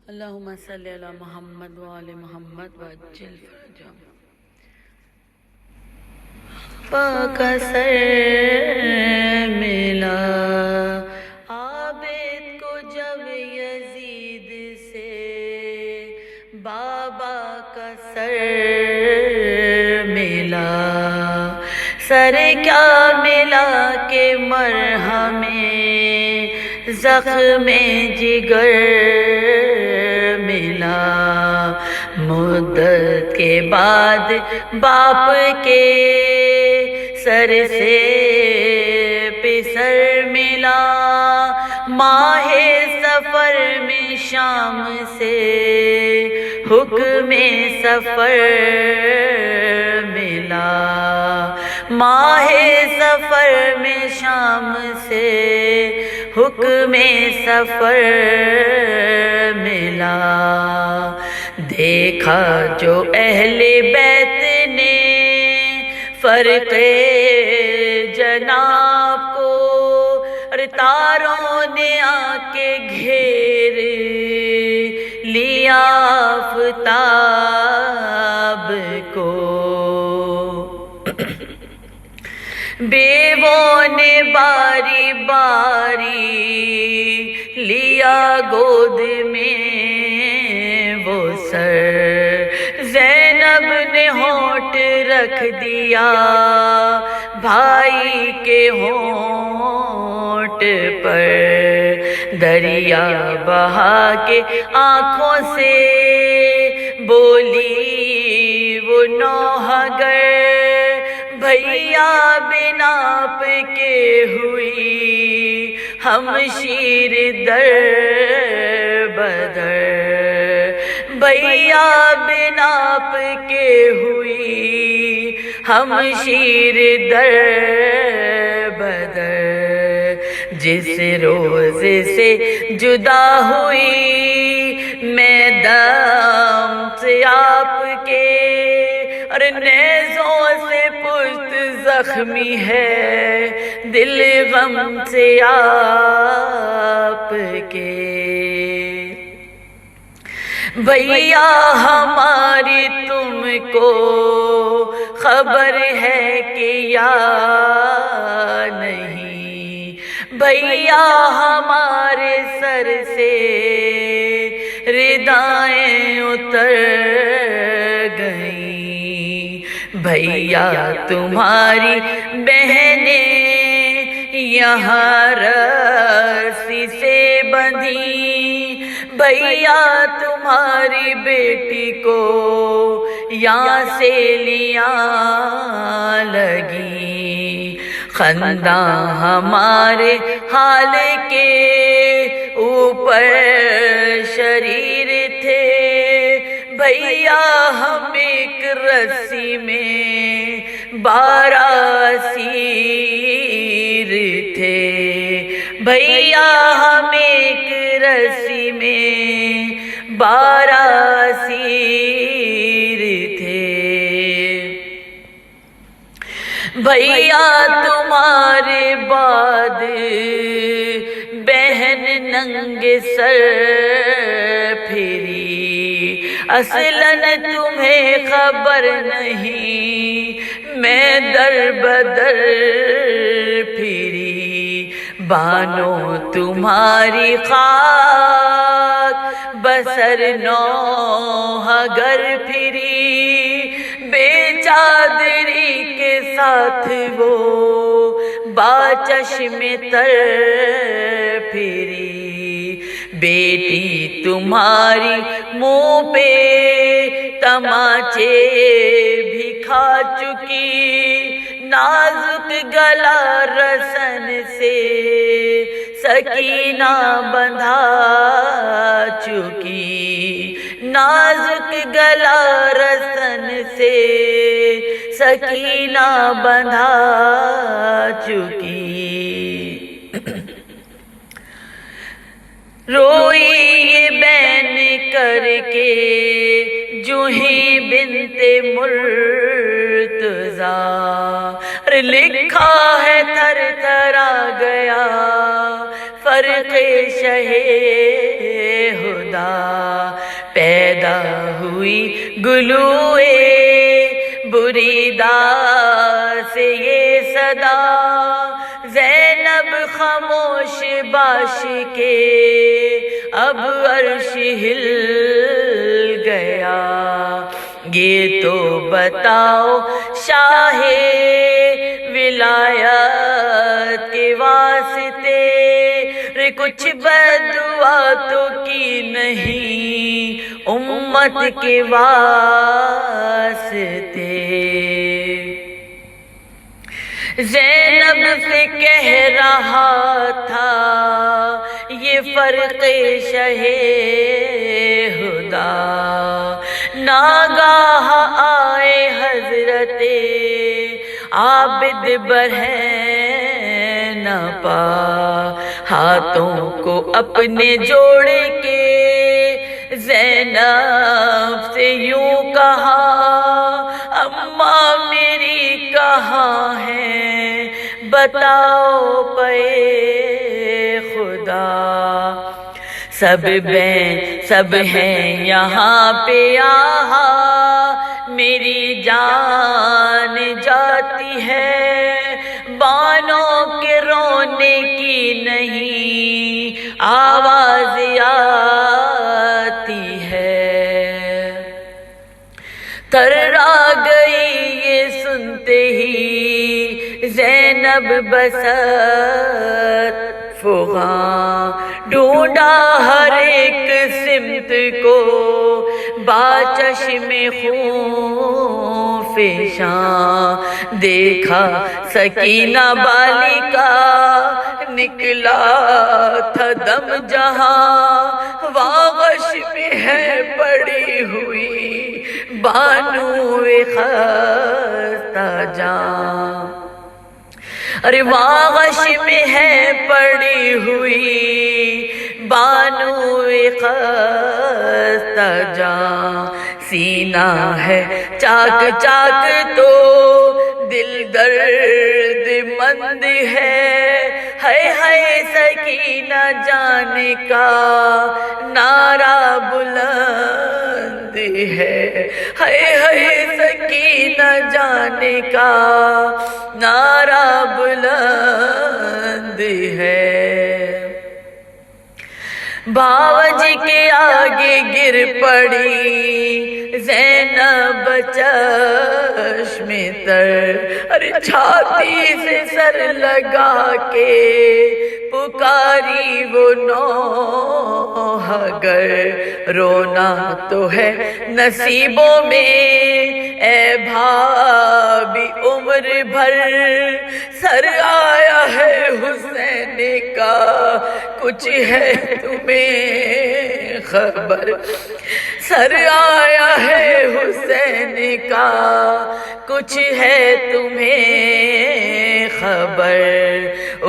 اللہم صلی علی محمد وآل محمد وعجل فرجہم۔ پاک سر ملا عابد کو جب یزید سے، بابا کا سر ملا، سر کیا ملا کہ مرہم زخم جگر ملا، مدت کے بعد باپ کے سر سے پسر ملا، ماہ سفر میں شام سے حکم سفر ملا، ماہ سفر میں شام سے حکم سفر ملا، دیکھا جو اہل بیت نے فرق جناب کو، اور تاروں نے آ کے گھیر لیا آفتاب کو، بیووں نے باری باری لیا گود میں وہ سر، زینب نے ہونٹ رکھ دیا بھائی کے ہونٹ پر، دریا بہا کے آنکھوں سے بولی وہ نوحگر، بھیا بناپ کے ہوئی ہمشیر در بدر، بھیا بناپ کے ہوئی ہمشیر در بدر، جس روز سے جدا ہوئی میں دم سے آپ کے، اور نیزوں سے پشت زخمی ہے دل غم سے آپ کے، بھیا ہماری تم کو خبر ہے کہ یا نہیں، بھیا ہمارے سر سے ردائیں اتر گئیں، بھیا تمہاری بہنیں یہاں رسی سے بندھی، بھیا تمہاری بیٹی کو یہاں سے لیا لگی، خنداں ہمارے حال کے اوپر شریر تھے، بھیا ہم ایک رسی میں 12 اسیر تھے، بھیا ہم ایک رسی میں 12 اسیر تھے، بھیا تمہارے بعد بہن ننگے سر پھری، اصلاً تمہیں خبر نہیں میں در بدر پھری، بانو تمہاری خاک بسر نوحگر پھری، بے چادری کے ساتھ وہ باچشم تر پھری، بیٹی تمہاری منہ پہ تماچے بھی کھا چکی، نازک گلا رسن سے سکینہ بندھا چکی، نازک گلا رسن سے سکینہ بندھا چکی، روئی یہ بین کر کے جوہی بنت مرتضیٰ، لکھا ہے تھر تھرا گیا فرق شہ خدا پیدا ہوئی گلوئے بریدہ سے یہ صدا، زینب خاموش باش کے اب عرش ہل گیا، یہ تو بتاؤ شاہ ولایت کے واسطے کچھ بددعا تو کی نہیں امت کے واسطے۔ زینب سے کہہ رہا تھا یہ فرق شہ خدا، ناگاہ آئے حضرت عابد برہنہ پا، ہاتھوں کو اپنے جوڑ کے زینب سے یوں کہا، اماں میری کہاں ہے بتاؤ پے خدا، سب ہیں یہاں پہ آہا، میری جان جاتی ہے، بانوں کے رونے کی نہیں آواز آتی ہے۔ تھرا گئی یہ سنتے ہی زینب بست فغاں، ڈھونڈا ہر ایک سمت کو باچشم خون فشاں، دیکھا سکینہ بالکا نکلا تھا دم جہاں، واغش میں ہے پڑی ہوئی بانو خستہ جاں، ارے واغش میں ہے پڑی ہوئی بانو خستہ جاں، سینہ ہے چاک چاک تو دل درد مند ہے، سکینہ جان کا نعرہ بلند ہے، سکینہ جان کا نعرہ بلند ہے۔ باوج کے آگے گر پڑی زینب چشم تر، ارے چھاتی سے سر لگا کے پکاری وہ نوحگر، رونا تو ہے نصیبوں میں اے بھابی عمر بھر، سر آیا ہے حسین کا کچھ ہے تمہیں خبر، سر آیا ہے حسین کا کچھ ہے تمہیں خبر،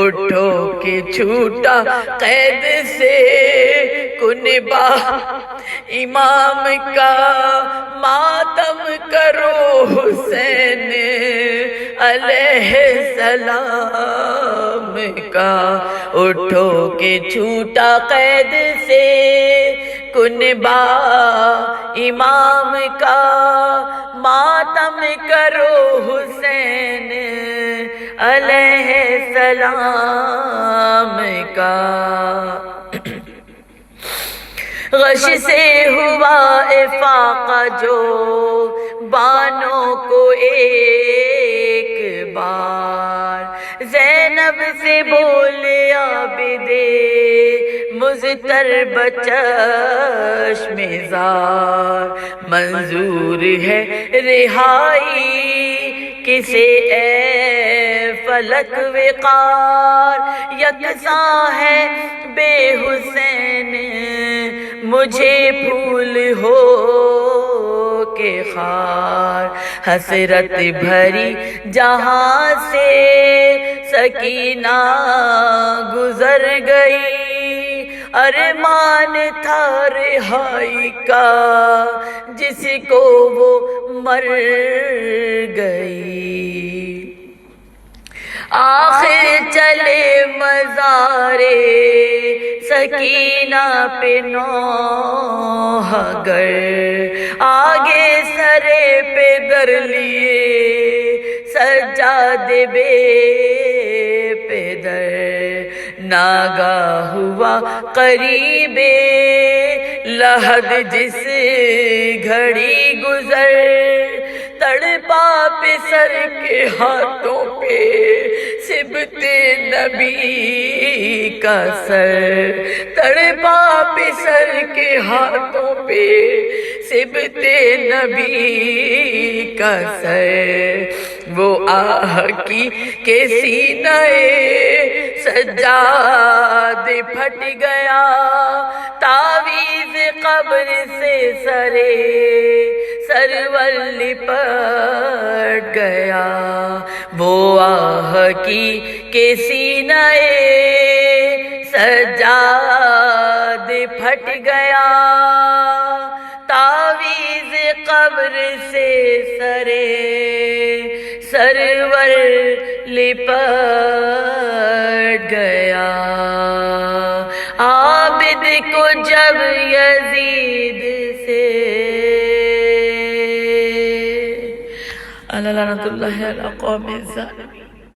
اٹھو کہ چھوٹا قید سے کنبہ امام کا، ماتم کرو حسین علیہ السلام کا، اٹھو کہ چھوٹا قید سے کنبہ امام کا، ماتم کرو حسین علیہ السلام کا۔ غش سے ہوا افاقہ جو بانوں کو ایک بار، زینب سے بولے عابد مضطرب چشم زار، منظور ہے رہائی کسے اے فلک وقار، یکساں ہے بے حسین مجھے پھول ہو کے خار، حسرت بھری جہاں سے سکینہ گزر گئی، ارمان تھا رہائی کا جس کو وہ مر گئی، آخر چلے مزارے سکینہ پہ نوحگر، آگے سرے پہ در لیے سجادے بے پدر، ناگاہ ہوا قریب لحد جس گھڑی گزر، تڑپا پسر کے ہاتھوں پہ سبط نبی کا سر، تڑپا پسر کے ہاتھوں پہ سبط نبی کا سر، وہ آہ کی کہ سینہ سجاد پھٹ گیا، تعویذ قبر سے سرے سرور لپٹ گیا، وہ آہ کی کہ سینہ سجاد پھٹ گیا، تعویذ قبر سے سرے سرور لپٹ گیا۔ عابد کو جب یزید سے اللہ لعنت اللہ علی قوم الظالمین۔